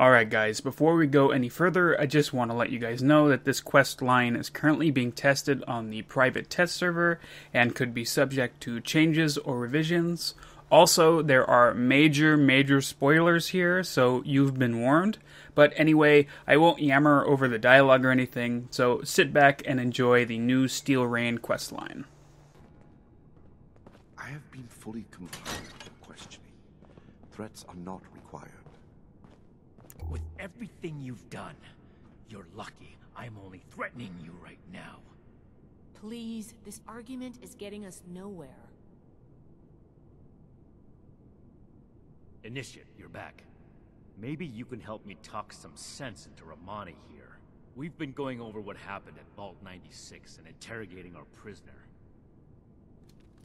Alright guys, before we go any further, I just want to let you guys know that this quest line is currently being tested on the private test server and could be subject to changes or revisions. Also, there are major spoilers here, so you've been warned. But anyway, I won't yammer over the dialogue or anything, so sit back and enjoy the new Steel Rain questline. I have been fully compliant with your questioning. Threats are not required. With everything you've done, you're lucky I'm only threatening you right now. Please, this argument is getting us nowhere. Initiate, you're back. Maybe you can help me talk some sense into Romani here. We've been going over what happened at Vault 96 and interrogating our prisoner.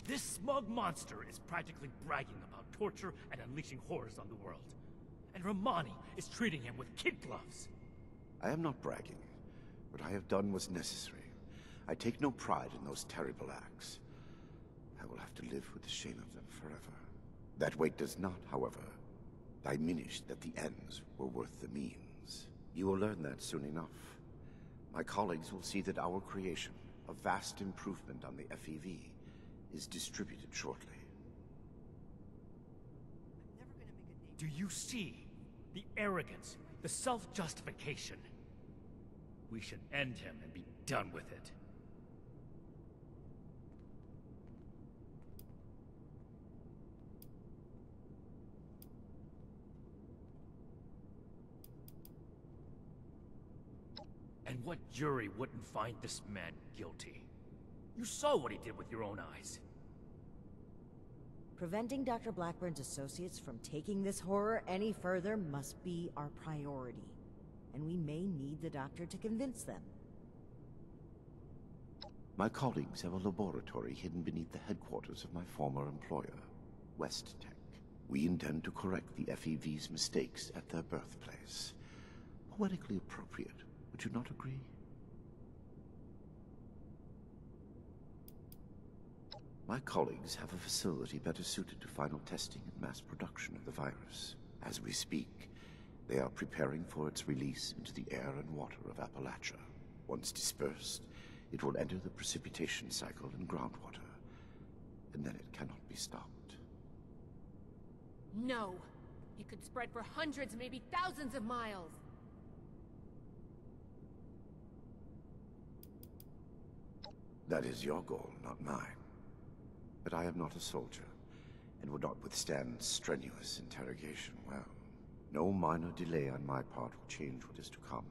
This smug monster is practically bragging about torture and unleashing horrors on the world. And Romani is treating him with kid gloves. I am not bragging. What I have done was necessary. I take no pride in those terrible acts. I will have to live with the shame of them forever. That weight does not, however, diminish that the ends were worth the means. You will learn that soon enough. My colleagues will see that our creation, a vast improvement on the FEV, is distributed shortly. Do you see? The arrogance, the self-justification. We should end him and be done with it. And what jury wouldn't find this man guilty? You saw what he did with your own eyes. Preventing Dr. Blackburn's associates from taking this horror any further must be our priority. And we may need the doctor to convince them. My colleagues have a laboratory hidden beneath the headquarters of my former employer, West Tech. We intend to correct the FEV's mistakes at their birthplace. Poetically appropriate, would you not agree? My colleagues have a facility better suited to final testing and mass production of the virus. As we speak, they are preparing for its release into the air and water of Appalachia. Once dispersed, it will enter the precipitation cycle in groundwater, and then it cannot be stopped. No. It could spread for hundreds, maybe thousands of miles. That is your goal, not mine. But I am not a soldier, and would not withstand strenuous interrogation well. No minor delay on my part will change what is to come.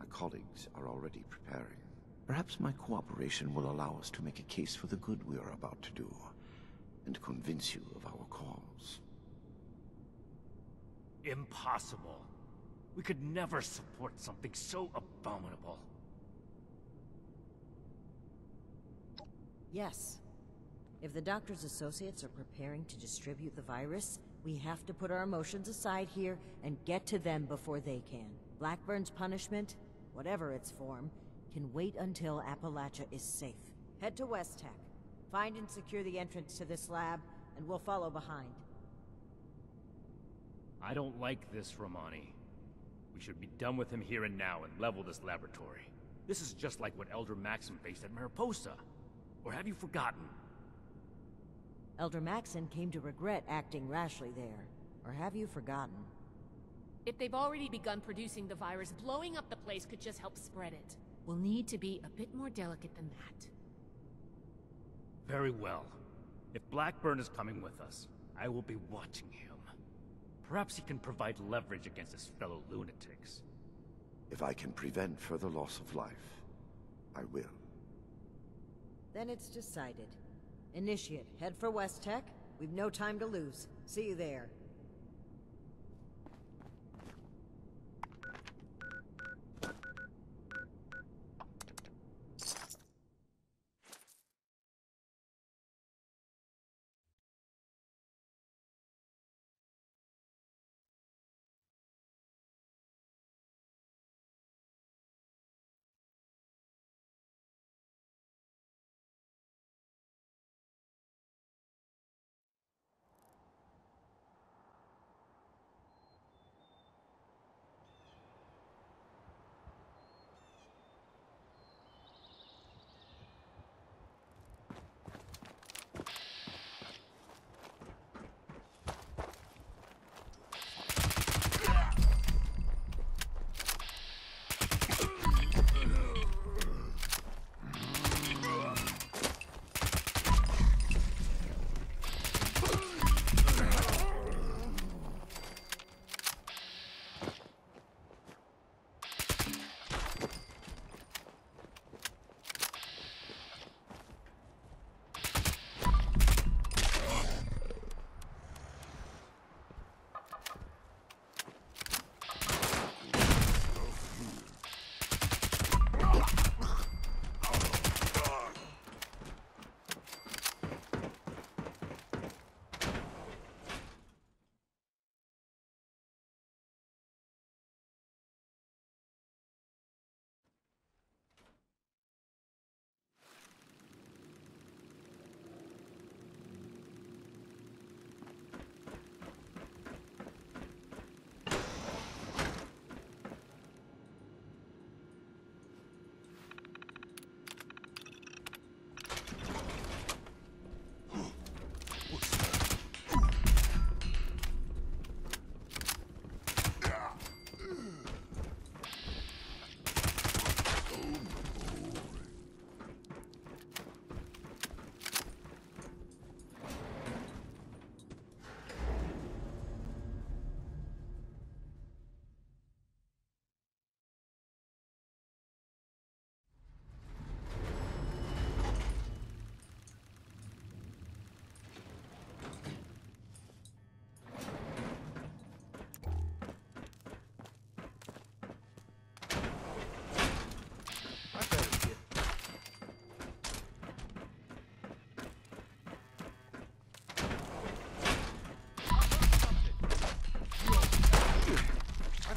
My colleagues are already preparing. Perhaps my cooperation will allow us to make a case for the good we are about to do, and convince you of our cause. Impossible. We could never support something so abominable. Yes. If the doctor's associates are preparing to distribute the virus, we have to put our emotions aside here and get to them before they can. Blackburn's punishment, whatever its form, can wait until Appalachia is safe. Head to West Tech. Find and secure the entrance to this lab, and we'll follow behind. I don't like this, Romani. We should be done with him here and now and level this laboratory. This is just like what Elder Maxim faced at Mariposa. Or have you forgotten? Elder Maxon came to regret acting rashly there. Or have you forgotten? If they've already begun producing the virus, blowing up the place could just help spread it. We'll need to be a bit more delicate than that. Very well. If Blackburn is coming with us, I will be watching him. Perhaps he can provide leverage against his fellow lunatics. If I can prevent further loss of life, I will. Then it's decided. Initiate, head for West Tech. We've no time to lose. See you there.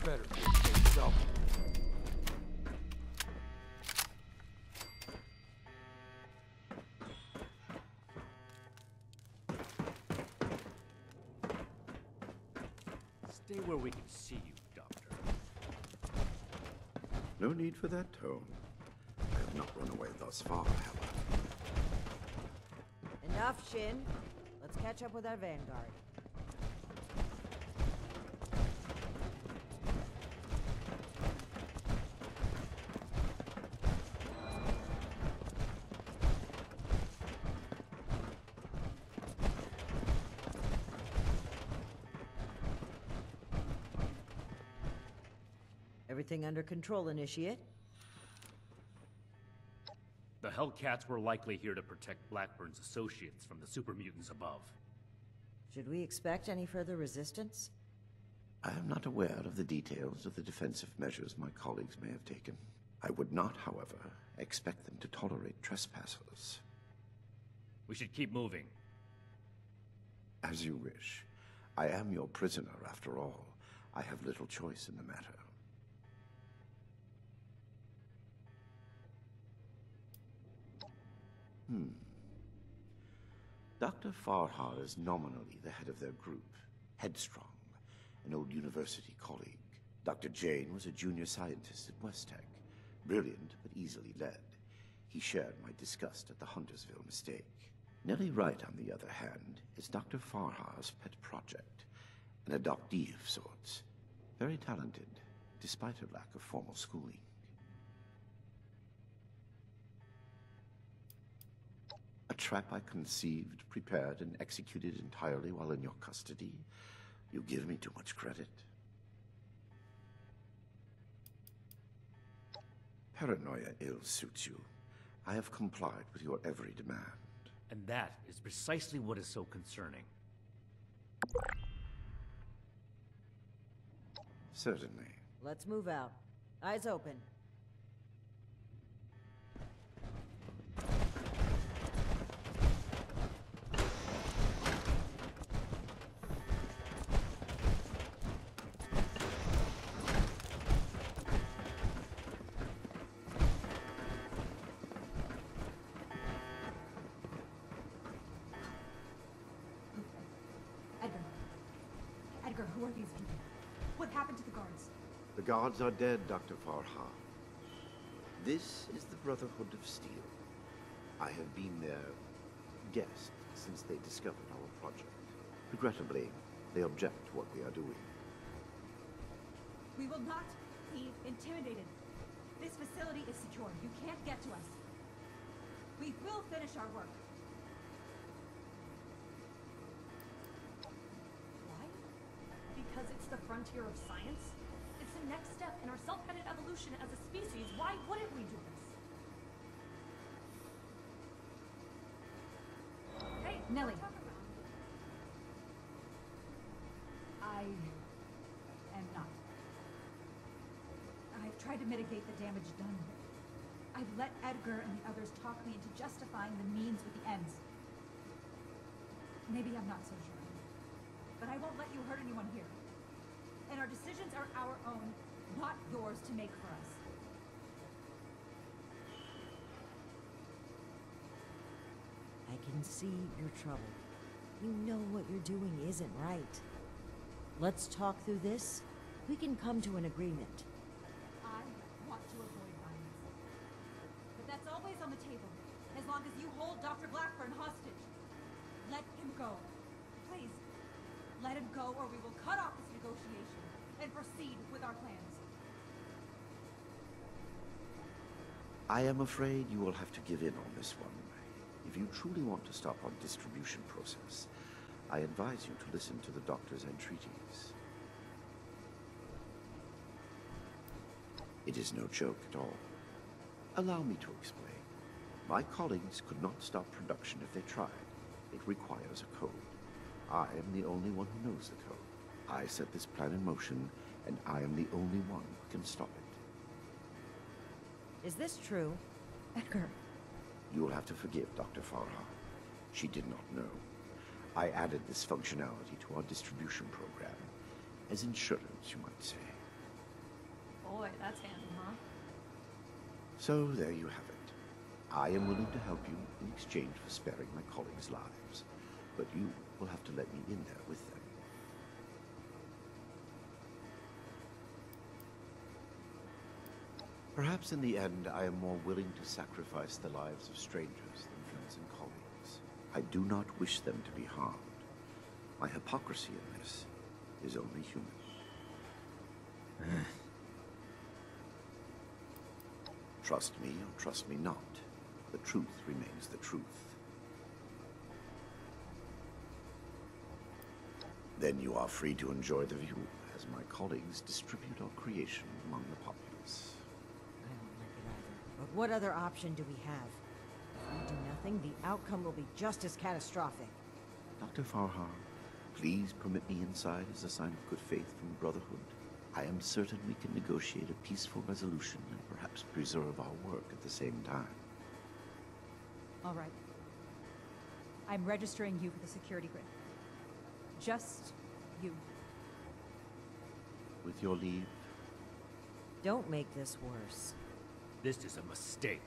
better take yourself. Stay where we can see you, Doctor. No need for that tone. I have not run away thus far, have I? Enough, Shin. Let's catch up with our vanguard. Everything under control, Initiate? The Hellcats were likely here to protect Blackburn's associates from the super mutants above. Should we expect any further resistance? I am not aware of the details of the defensive measures my colleagues may have taken. I would not, however, expect them to tolerate trespassers. We should keep moving. As you wish. I am your prisoner, after all. I have little choice in the matter. Dr. Farha is nominally the head of their group, Headstrong, an old university colleague. Dr. Jane was a junior scientist at Westtech, brilliant but easily led. He shared my disgust at the Huntersville mistake. Nellie Wright, on the other hand, is Dr. Farha's pet project, an adoptee of sorts. Very talented, despite her lack of formal schooling. A trap I conceived, prepared, and executed entirely while in your custody? You give me too much credit. Paranoia ill suits you. I have complied with your every demand. And that is precisely what is so concerning. Certainly. Let's move out. Eyes open. Edgar, who are these people? What happened to the guards? The guards are dead, Dr. Farha. This is the Brotherhood of Steel. I have been their guest since they discovered our project. Regrettably, they object to what we are doing. We will not be intimidated. This facility is secure. You can't get to us. We will finish our work. Why? Because it's the frontier of science. It's the next step in our self-headed evolution as a species. Why wouldn't we do this? Hey, Nellie. I am not. I've tried to mitigate the damage done. I've let Edgar and the others talk me into justifying the means with the ends. Maybe I'm not so sure. But I won't let you hurt anyone here. And our decisions are our own, not yours to make for us. I can see you're troubled. You know what you're doing isn't right. Let's talk through this. We can come to an agreement. I want to avoid violence. But that's always on the table, as long as you hold Dr. Blackburn hostage. Let him go. Please, let him go or we will cut off this negotiation and proceed with our plans. I am afraid you will have to give in on this one. If you truly want to stop our distribution process, I advise you to listen to the doctor's entreaties. It is no joke at all. Allow me to explain. My colleagues could not stop production if they tried. It requires a code. I am the only one who knows the code. I set this plan in motion, and I am the only one who can stop it. Is this true? Edgar. You will have to forgive Dr. Farha. She did not know. I added this functionality to our distribution program, as insurance, you might say. boy, that's handy, huh? So there you have it. I am willing to help you in exchange for sparing my colleagues' lives. But you will have to let me in there with them. Perhaps in the end, I am more willing to sacrifice the lives of strangers than friends and colleagues. I do not wish them to be harmed. My hypocrisy in this is only human. Trust me or trust me not, the truth remains the truth. Then you are free to enjoy the view as my colleagues distribute our creation among the populace. I don't like it either. But what other option do we have? If we do nothing, the outcome will be just as catastrophic. Dr. Farhar, please permit me inside as a sign of good faith from the Brotherhood. I am certain we can negotiate a peaceful resolution and perhaps preserve our work at the same time. All right. I'm registering you for the security grid. Just you. With your leave, Don't make this worse. This is a mistake.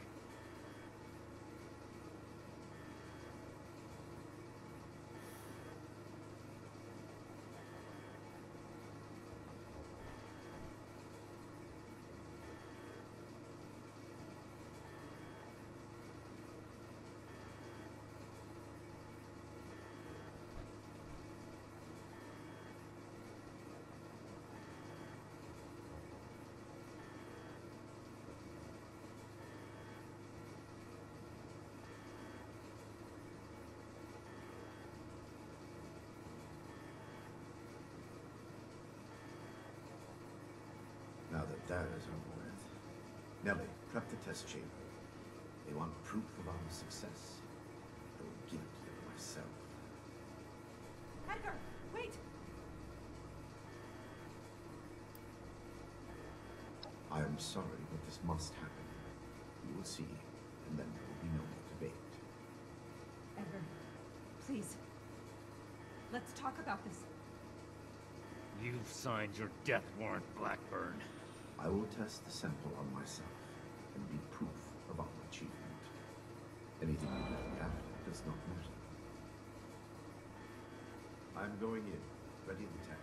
now that that is over with. Nellie, prep the test chamber. They want proof of our success. I will give it to them myself. Edgar, wait! I am sorry, but this must happen. You will see, and then there will be no more debate. Edgar, please. Let's talk about this. You've signed your death warrant, Blackburn. I will test the sample on myself and be proof of our achievement. Anything you do after does not matter. I'm going in. Ready the tank.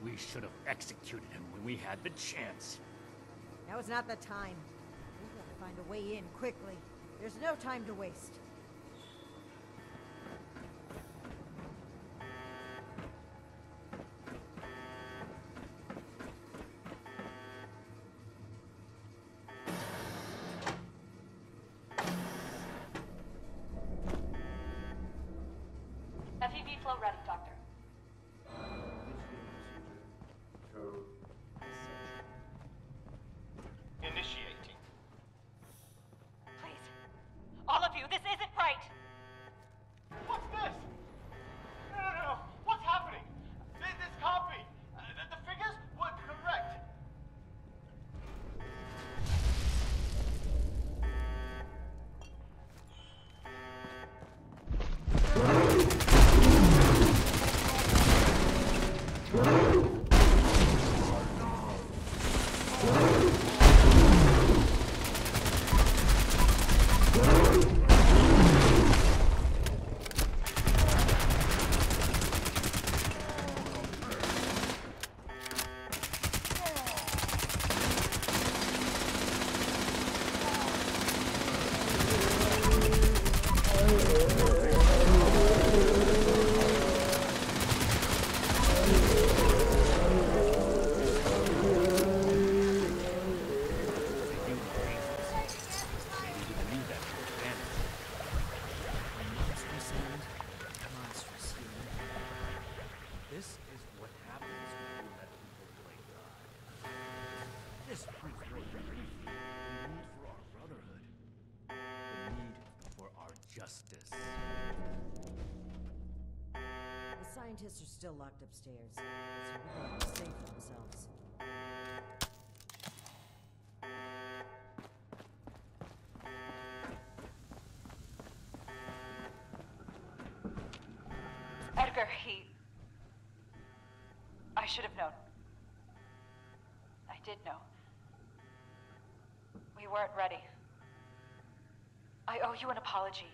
We should have executed him when we had the chance. Now is not the time. We've got to find a way in quickly. There's no time to waste. FEV flow ready, Doctor. Initiating. Please. All of you, this isn't right! What's this? No. What's happening? This can't be. The figures were correct. This is what happens when you let people play God. This proves more than anything the need for our brotherhood. The need for our justice. The scientists are still locked upstairs. So we're going to save themselves. Edgar, I should have known. I did know. We weren't ready. I owe you an apology.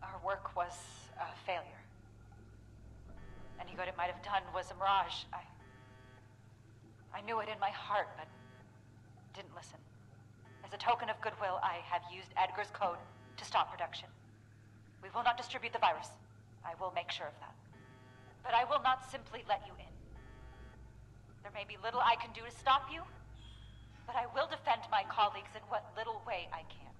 Our work was a failure. Any good it might have done was a mirage. I knew it in my heart, but didn't listen. As a token of goodwill, I have used Edgar's code to stop production. We will not distribute the virus. I will make sure of that. But I will not simply let you in. There may be little I can do to stop you, but I will defend my colleagues in what little way I can.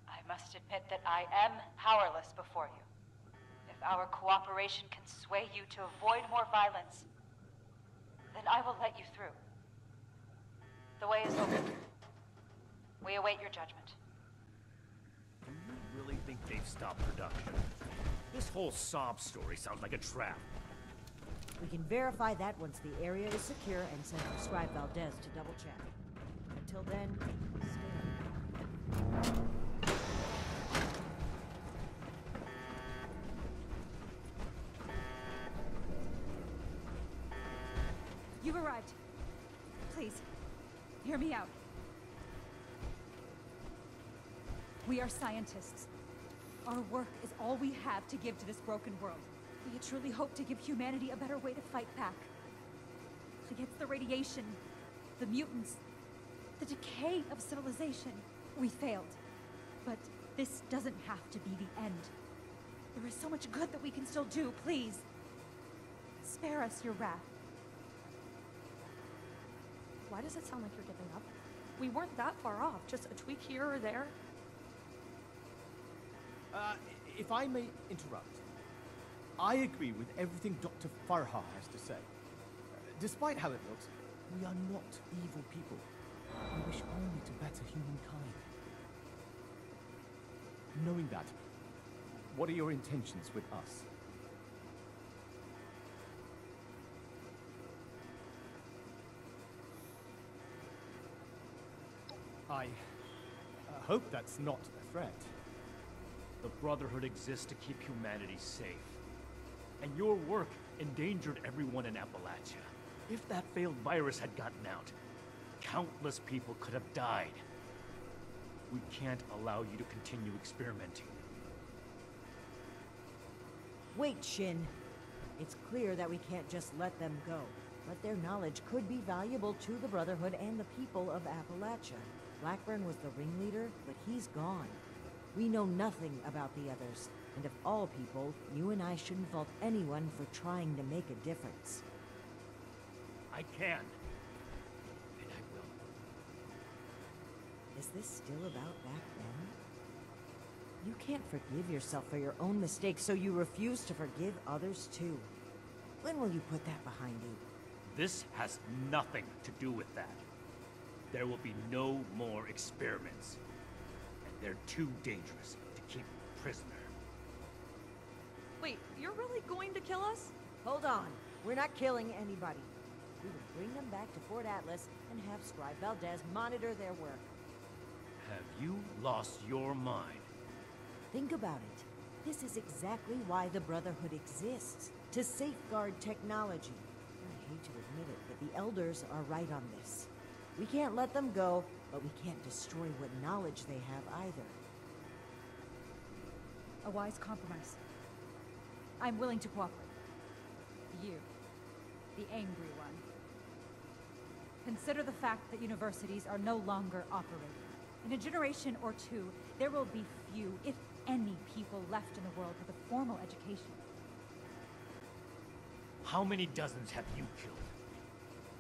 I must admit that I am powerless before you. If our cooperation can sway you to avoid more violence, then I will let you through. The way is open. We await your judgment. Do you really think they've stopped production? This whole sob story sounds like a trap. We can verify that once the area is secure and send Scribe Valdez to double check. Until then, stay on. You've arrived. Please, hear me out. We are scientists. Our work is all we have to give to this broken world. We truly hope to give humanity a better way to fight back. Against the radiation, the mutants, the decay of civilization. We failed. But this doesn't have to be the end. There is so much good that we can still do, please. Spare us your wrath. Why does it sound like you're giving up? We weren't that far off, just a tweak here or there. If I may interrupt, I agree with everything Dr. Farha has to say. Despite how it looks, we are not evil people. We wish only to better humankind. Knowing that, what are your intentions with us? I hope that's not a threat. The Brotherhood exists to keep humanity safe. And your work endangered everyone in Appalachia. If that failed virus had gotten out, countless people could have died. We can't allow you to continue experimenting. Wait, Shin. It's clear that we can't just let them go. But their knowledge could be valuable to the Brotherhood and the people of Appalachia. Blackburn was the ringleader, but he's gone. We know nothing about the others, and of all people, you and I shouldn't fault anyone for trying to make a difference. I can. And I will. Is this still about back then? You can't forgive yourself for your own mistakes, so you refuse to forgive others too. When will you put that behind you? This has nothing to do with that. There will be no more experiments. And they're too dangerous to keep a prisoner. Wait, you're really going to kill us? Hold on. We're not killing anybody. We will bring them back to Fort Atlas and have Scribe Valdez monitor their work. Have you lost your mind? Think about it. This is exactly why the Brotherhood exists. To safeguard technology. I hate to admit it, but the Elders are right on this. We can't let them go, but we can't destroy what knowledge they have either. A wise compromise. I'm willing to cooperate. You, the angry one. Consider the fact that universities are no longer operating. In a generation or two, there will be few, if any, people left in the world with a formal education. How many dozens have you killed?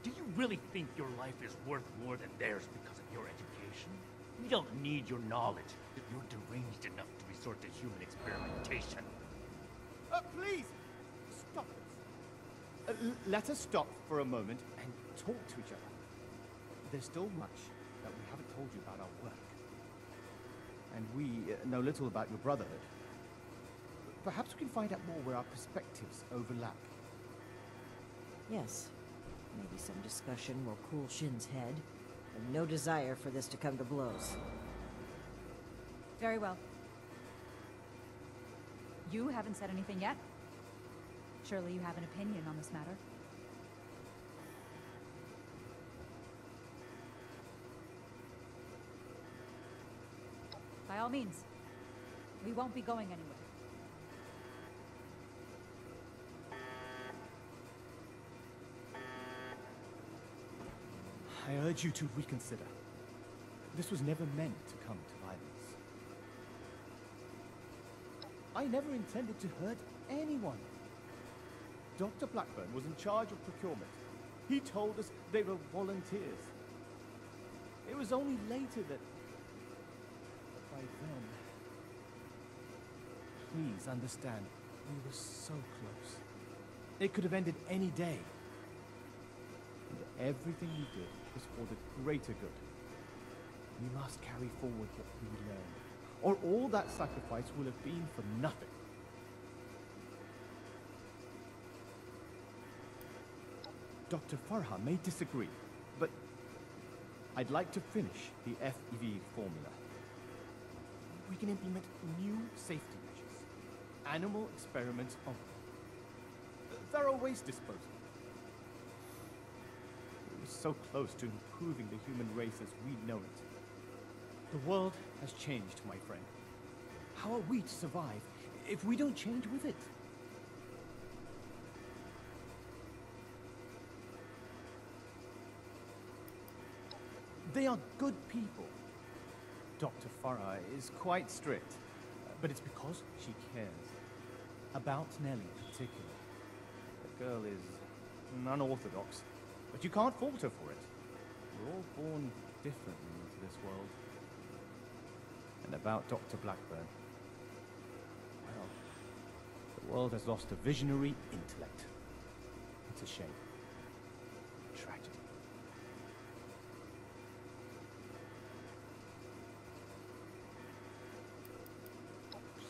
Do you really think your life is worth more than theirs because of your education? We don't need your knowledge. You're deranged enough to resort to human experimentation. Please! Stop this. Let us stop for a moment and talk to each other. There's still much that we haven't told you about our work. And we know little about your Brotherhood. Perhaps we can find out more where our perspectives overlap. Yes. Maybe some discussion will cool Shin's head. And no desire for this to come to blows. Very well. You haven't said anything yet. Surely you have an opinion on this matter. By all means. We won't be going anywhere. I urge you to reconsider. This was never meant to come to violence. I never intended to hurt anyone. Dr. Blackburn was in charge of procurement. He told us they were volunteers. It was only later that... By then... Please understand, we were so close. It could have ended any day. And everything we did was for the greater good. We must carry forward what we learned, or all that sacrifice will have been for nothing. Dr. Farha may disagree, but I'd like to finish the FEV formula. We can implement new safety measures, animal experiments of thorough waste disposal. We were so close to improving the human race as we know it. The world has changed, my friend. How are we to survive if we don't change with it? They are good people. Dr. Farah is quite strict, but it's because she cares. About Nellie particularly. The girl is unorthodox, but you can't fault her for it. We're all born differently into this world. And about Dr. Blackburn, well, the world has lost a visionary intellect. It's a shame. Tragedy.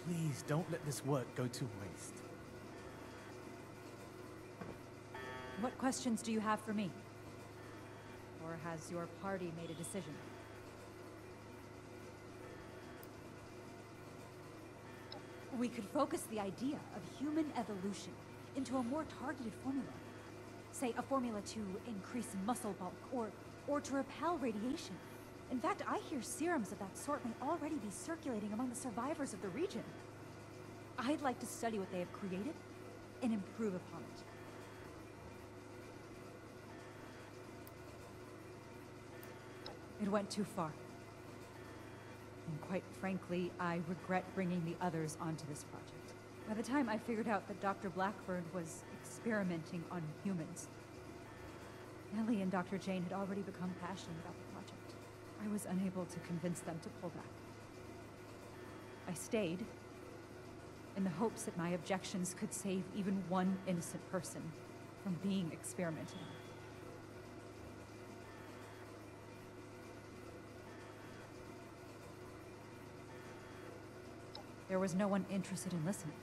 Please don't let this work go to waste. What questions do you have for me? Or has your party made a decision? We could focus the idea of human evolution into a more targeted formula. Say, a formula to increase muscle bulk, or to repel radiation. In fact, I hear serums of that sort may already be circulating among the survivors of the region. I'd like to study what they have created and improve upon it. It went too far. And quite frankly, I regret bringing the others onto this project. By the time I figured out that Dr. Blackburn was experimenting on humans, Nellie and Dr. Jane had already become passionate about the project. I was unable to convince them to pull back. I stayed, in the hopes that my objections could save even one innocent person from being experimented on. There was no one interested in listening.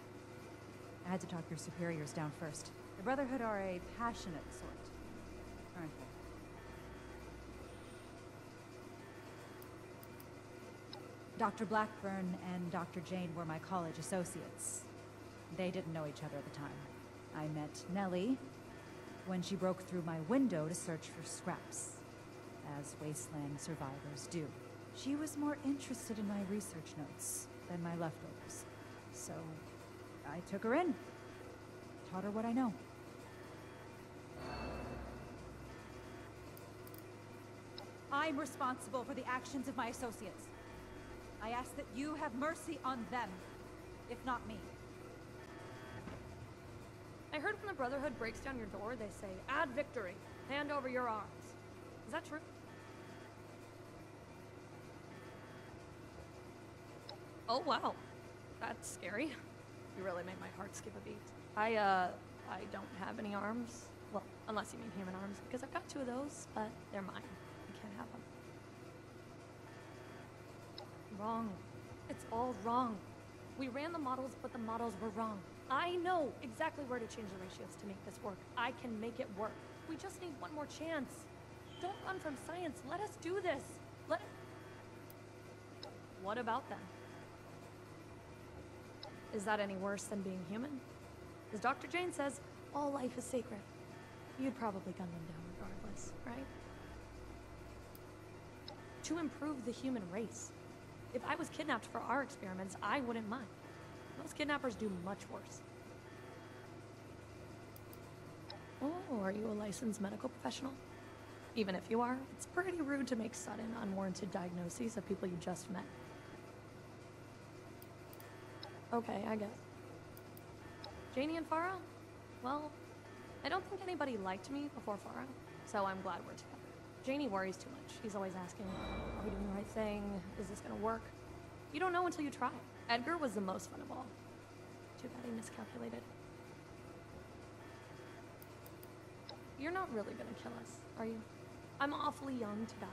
I had to talk your superiors down first. The Brotherhood are a passionate sort, aren't they? Dr. Blackburn and Dr. Jane were my college associates. They didn't know each other at the time. I met Nellie when she broke through my window to search for scraps, as wasteland survivors do. She was more interested in my research notes than my leftovers. So, I took her in. Taught her what I know. I'm responsible for the actions of my associates. I ask that you have mercy on them, if not me. I heard when the Brotherhood breaks down your door, they say, "Add victory. Hand over your arms." Is that true? Oh, wow. That's scary. You really made my heart skip a beat. I don't have any arms. Well, unless you mean human arms, because I've got 2 of those, but they're mine. You can't have them. Wrong. It's all wrong. We ran the models, but the models were wrong. I know exactly where to change the ratios to make this work. I can make it work. We just need one more chance. Don't run from science. Let us do this. What about them? Is that any worse than being human? As Dr. Jane says, all life is sacred. You'd probably gun them down regardless, right? To improve the human race. If I was kidnapped for our experiments, I wouldn't mind. Most kidnappers do much worse. Oh, are you a licensed medical professional? Even if you are, it's pretty rude to make sudden, unwarranted diagnoses of people you just met. Okay, I guess. Janie and Farah? Well, I don't think anybody liked me before Farah, so I'm glad we're together. Janie worries too much. He's always asking, are we doing the right thing? Is this gonna work? You don't know until you try. Edgar was the most fun of all. Too bad he miscalculated. You're not really gonna kill us, are you? I'm awfully young to die.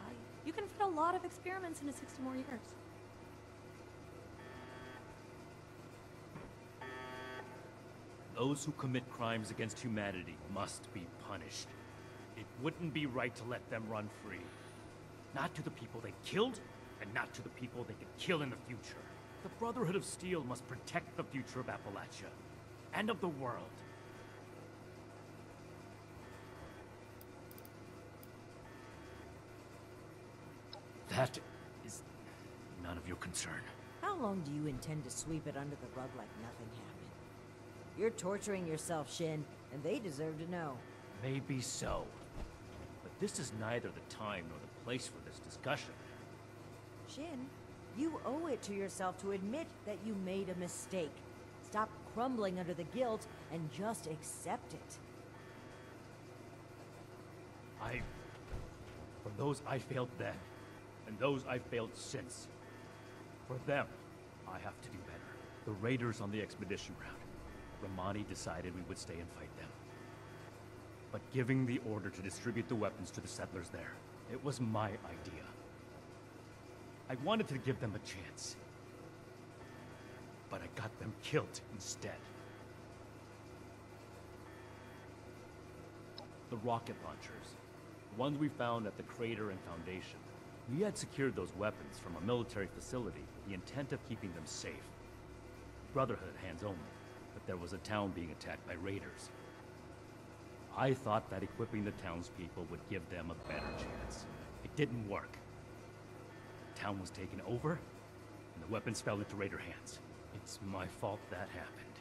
You can fit a lot of experiments into 60 more years. Those who commit crimes against humanity must be punished. It wouldn't be right to let them run free. Not to the people they killed, and not to the people they could kill in the future. The Brotherhood of Steel must protect the future of Appalachia, and of the world. That is none of your concern. How long do you intend to sweep it under the rug like nothing happened? You're torturing yourself, Shin, and they deserve to know. Maybe so. But this is neither the time nor the place for this discussion. Shin, you owe it to yourself to admit that you made a mistake. Stop crumbling under the guilt and just accept it. For those I failed then, and those I failed since, for them, I have to do better. The raiders on the expedition route, Romani decided we would stay and fight them. But giving the order to distribute the weapons to the settlers there, it was my idea. I wanted to give them a chance. But I got them killed instead. The rocket launchers, the ones we found at the crater and foundation, we had secured those weapons from a military facility with the intent of keeping them safe. Brotherhood hands only, but there was a town being attacked by raiders. I thought that equipping the townspeople would give them a better chance. It didn't work. The town was taken over, and the weapons fell into raider hands. It's my fault that happened.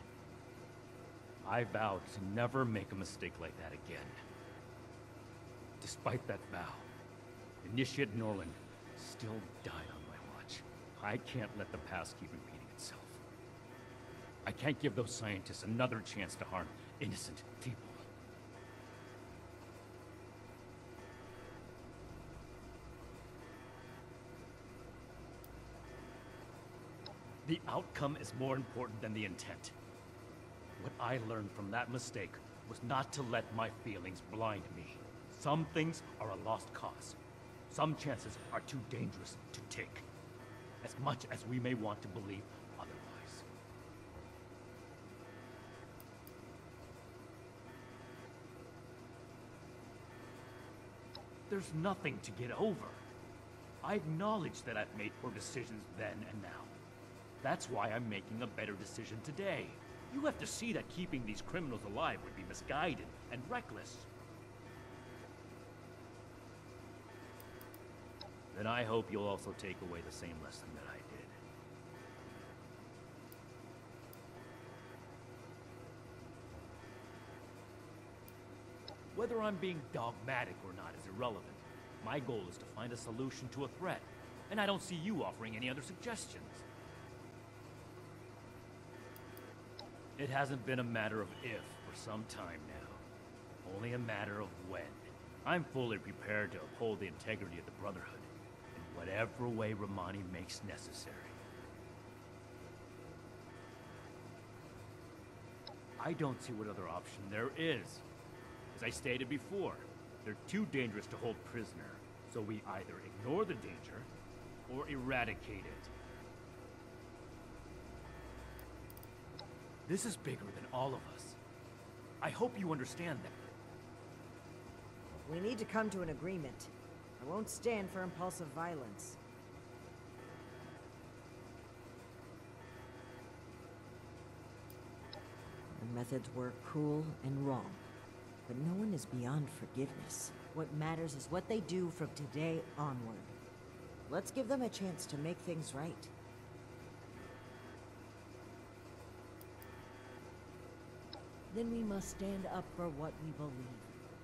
I vowed to never make a mistake like that again. Despite that vow, Initiate Norland still died on my watch. I can't let the past keep repeating itself. I can't give those scientists another chance to harm innocent people. The outcome is more important than the intent. What I learned from that mistake was not to let my feelings blind me. Some things are a lost cause. Some chances are too dangerous to take, as much as we may want to believe otherwise. There's nothing to get over. I acknowledge that I've made poor decisions then and now. That's why I'm making a better decision today. You have to see that keeping these criminals alive would be misguided and reckless. Then I hope you'll also take away the same lesson that I did. Whether I'm being dogmatic or not is irrelevant. My goal is to find a solution to a threat, and I don't see you offering any other suggestions. It hasn't been a matter of if for some time now, only a matter of when. I'm fully prepared to uphold the integrity of the Brotherhood, in whatever way Romani makes necessary. I don't see what other option there is. As I stated before, they're too dangerous to hold prisoner, so we either ignore the danger or eradicate it. This is bigger than all of us. I hope you understand that. We need to come to an agreement. I won't stand for impulsive violence. methods were cruel and wrong, but no one is beyond forgiveness. What matters is what they do from today onward. Let's give them a chance to make things right. Then we must stand up for what we believe.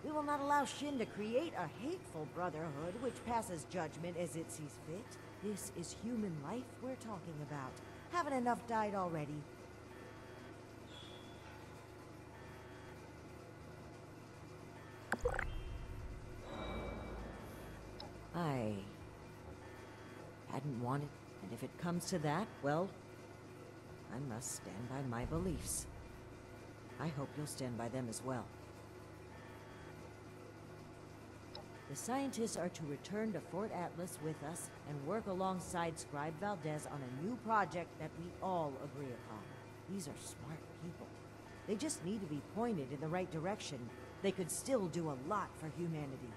We will not allow Shin to create a hateful brotherhood which passes judgment as it sees fit. This is human life we're talking about. Haven't enough died already? I hadn't wanted, and if it comes to that, well, I must stand by my beliefs. I hope you'll stand by them as well. The scientists are to return to Fort Atlas with us and work alongside Scribe Valdez on a new project that we all agree upon. These are smart people. They just need to be pointed in the right direction. They could still do a lot for humanity.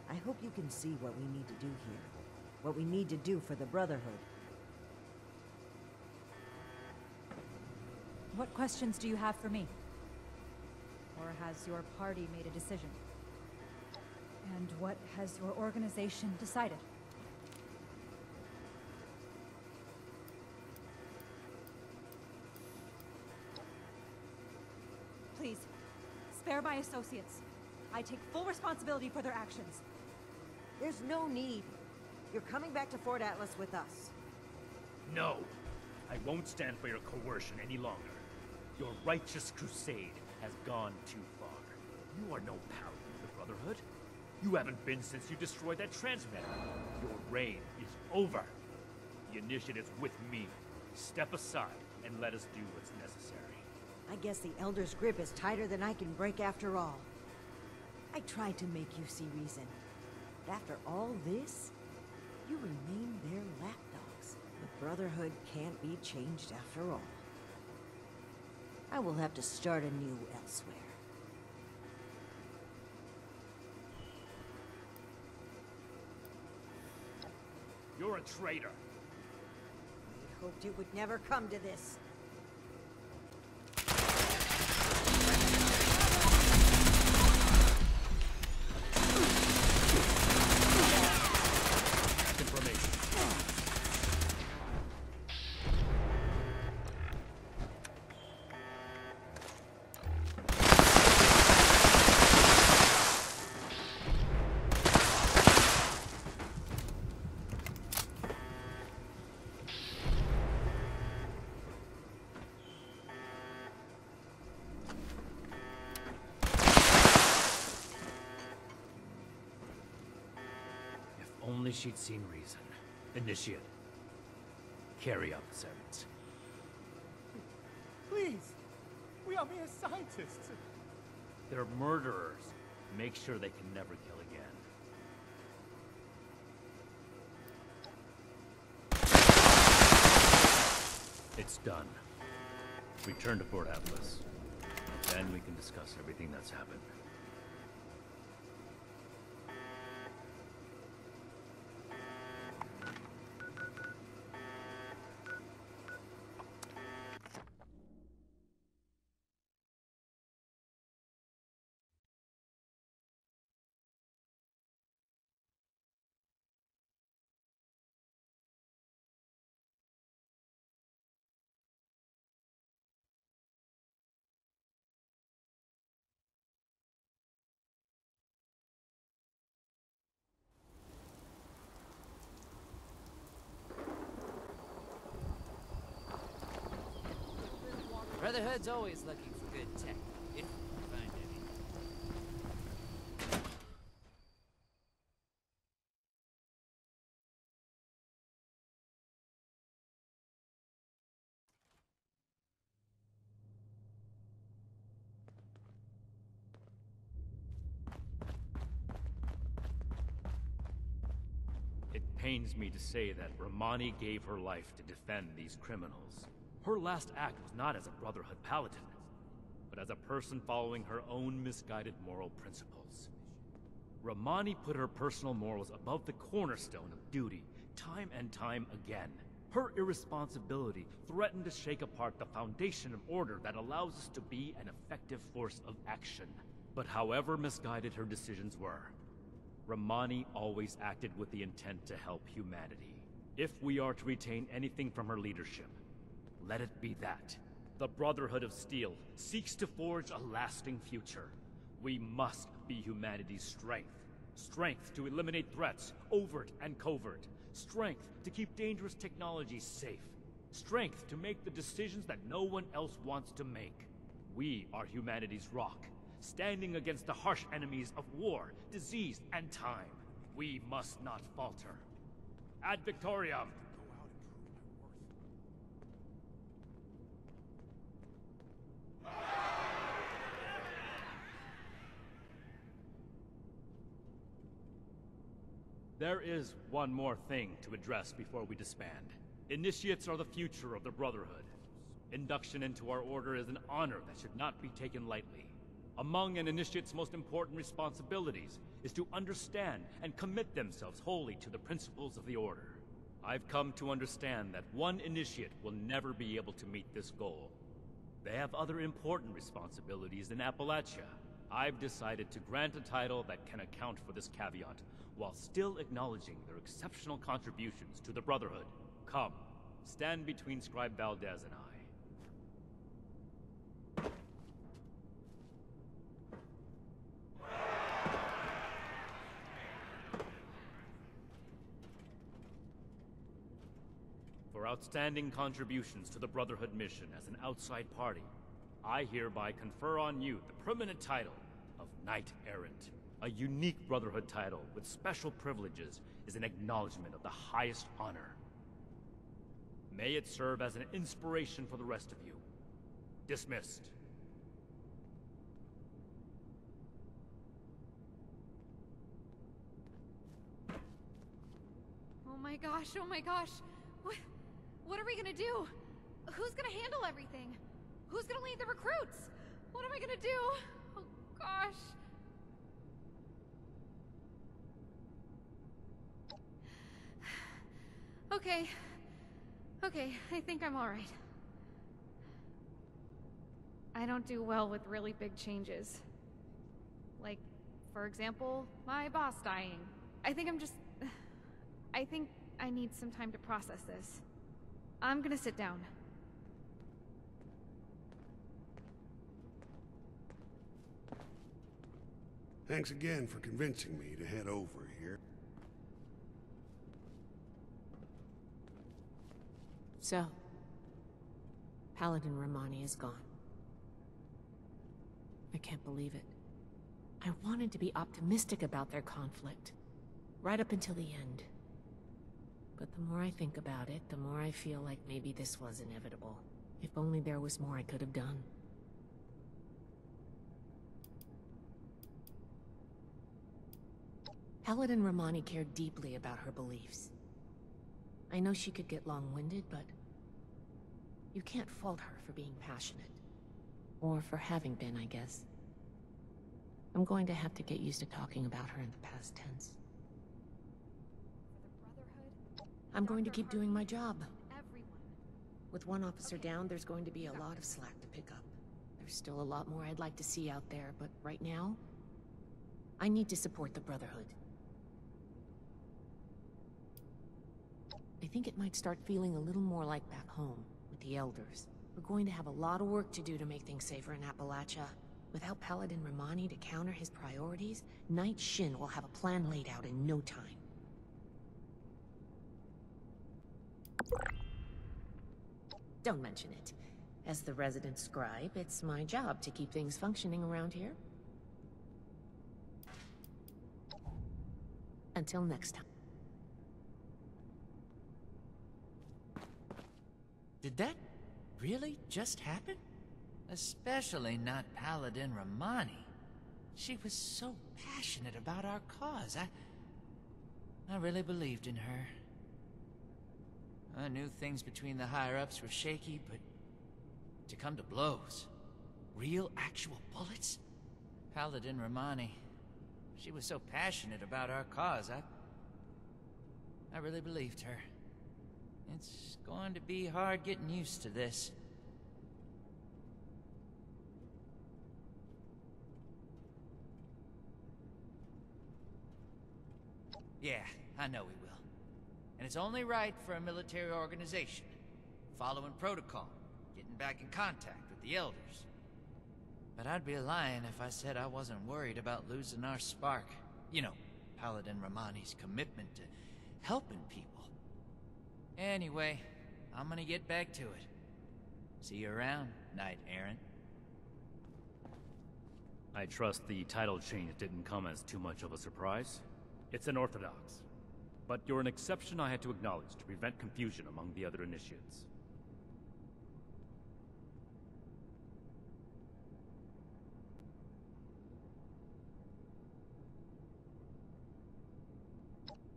I hope you can see what we need to do here. What we need to do for the Brotherhood. What questions do you have for me? Or has your party made a decision? And what has your organization decided? Please, spare my associates. I take full responsibility for their actions. There's no need. You're coming back to Fort Atlas with us. No! I won't stand for your coercion any longer. Your righteous crusade has gone too far. You are no paladin of the Brotherhood. You haven't been since you destroyed that transmitter. Your reign is over. The initiative's with me. Step aside and let us do what's necessary. I guess the Elder's grip is tighter than I can break after all. I tried to make you see reason. But after all this, you remain their lapdogs. The Brotherhood can't be changed after all. I will have to start anew elsewhere. You're a traitor. I hoped it would never come to this. Only she'd seen reason. Initiate. Carry out the sentence. Please! We are mere scientists! They're murderers. Make sure they can never kill again. It's done. Return to Fort Atlas. Then we can discuss everything that's happened. Brotherhood's always looking for good tech, if we find any. It pains me to say that Romani gave her life to defend these criminals. Her last act was not as a Brotherhood paladin, but as a person following her own misguided moral principles. Romani put her personal morals above the cornerstone of duty, time and time again. Her irresponsibility threatened to shake apart the foundation of order that allows us to be an effective force of action. But however misguided her decisions were, Romani always acted with the intent to help humanity. If we are to retain anything from her leadership, let it be that. The Brotherhood of Steel seeks to forge a lasting future. We must be humanity's strength. Strength to eliminate threats, overt and covert. Strength to keep dangerous technologies safe. Strength to make the decisions that no one else wants to make. We are humanity's rock, standing against the harsh enemies of war, disease, and time. We must not falter. Ad Victoriam! There is one more thing to address before we disband. Initiates are the future of the Brotherhood. Induction into our order is an honor that should not be taken lightly. Among an initiate's most important responsibilities is to understand and commit themselves wholly to the principles of the order. I've come to understand that one initiate will never be able to meet this goal. They have other important responsibilities in Appalachia. I've decided to grant a title that can account for this caveat, while still acknowledging their exceptional contributions to the Brotherhood. Come, stand between Scribe Valdez and I. For outstanding contributions to the Brotherhood mission as an outside party, I hereby confer on you the permanent title of Knight Errant. A unique Brotherhood title with special privileges is an acknowledgement of the highest honor. May it serve as an inspiration for the rest of you. Dismissed. Oh my gosh, oh my gosh. What are we gonna do? Who's gonna handle everything? Who's gonna lead the recruits? What am I gonna do? Oh gosh. Okay. Okay, I think I'm alright. I don't do well with really big changes. Like, for example, my boss dying. I think I need some time to process this. I'm gonna sit down. Thanks again for convincing me to head over here. So, Paladin Romani is gone. I can't believe it. I wanted to be optimistic about their conflict, right up until the end. But the more I think about it, the more I feel like maybe this was inevitable. If only there was more I could have done. Paladin Romani cared deeply about her beliefs. I know she could get long-winded, but you can't fault her for being passionate. Or for having been, I guess. I'm going to have to get used to talking about her in the past tense. I'm going to keep doing my job. With one officer down, there's going to be a lot of slack to pick up. There's still a lot more I'd like to see out there, but right now, I need to support the Brotherhood. I think it might start feeling a little more like back home, with the Elders. We're going to have a lot of work to do to make things safer in Appalachia. Without Paladin Romani to counter his priorities, Knight Shin will have a plan laid out in no time. Don't mention it. As the resident scribe, it's my job to keep things functioning around here. Until next time. Did that really just happen? Especially not Paladin Romani. She was so passionate about our cause. I really believed in her. I knew things between the higher-ups were shaky, but to come to blows, real actual bullets? Paladin Romani, she was so passionate about our cause, I really believed her. It's going to be hard getting used to this. Yeah, I know we will. And it's only right for a military organization. Following protocol, getting back in contact with the Elders. But I'd be lying if I said I wasn't worried about losing our spark. You know, Paladin Romani's commitment to helping people. Anyway, I'm gonna get back to it. See you around, Knight Errant. I trust the title change didn't come as too much of a surprise. It's unorthodox. But you're an exception I had to acknowledge to prevent confusion among the other initiates.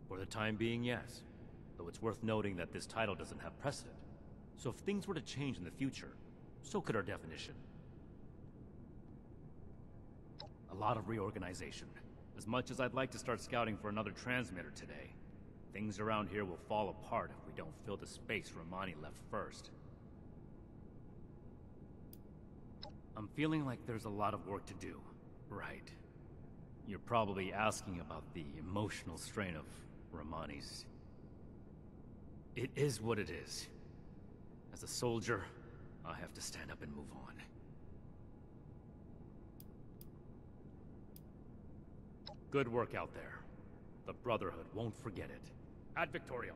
For the time being, yes. Though it's worth noting that this title doesn't have precedent. So if things were to change in the future, so could our definition. A lot of reorganization. As much as I'd like to start scouting for another transmitter today, things around here will fall apart if we don't fill the space Romani left first. I'm feeling like there's a lot of work to do, right? You're probably asking about the emotional strain of Romani's. It is what it is. As a soldier, I have to stand up and move on. Good work out there. The Brotherhood won't forget it. Ad Victoriam.